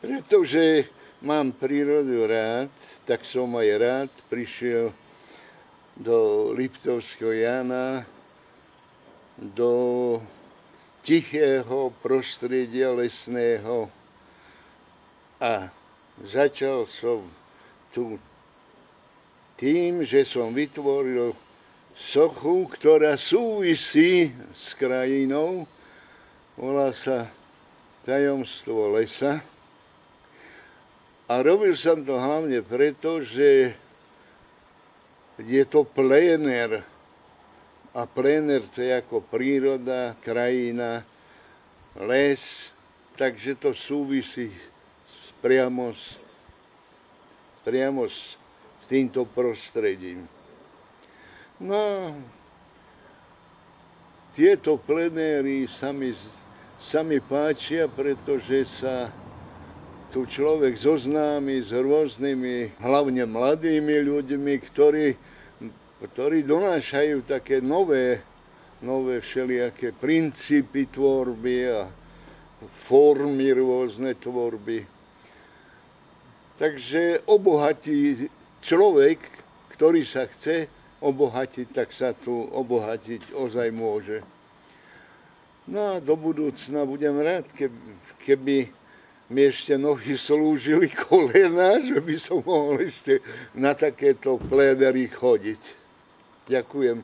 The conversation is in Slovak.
Pretože mám prírodu rád, tak som aj rád prišiel do Liptovského Jána, do tichého prostredia lesného a začal som tu tým, že som vytvoril sochu, ktorá súvisí s krajinou, volá sa Tajomstvo lesa. A robil som to hlavne preto, že je to pléner. A pléner to je ako príroda, krajina, les, takže to súvisí priamo s týmto prostredím. No, tieto plenéry sa mi páčia, pretože sa tu človek zoznámi s rôznymi, hlavne mladými ľuďmi, ktorí donášajú také nové všelijaké princípy tvorby a formy rôzne tvorby. Takže obohatí človek, ktorý sa chce obohatiť, tak sa tu obohatiť ozaj môže. No a do budúcna budem rád, keby mi ešte nohy slúžili kolena, že by som mohol ešte na takéto plénery chodiť. Ďakujem.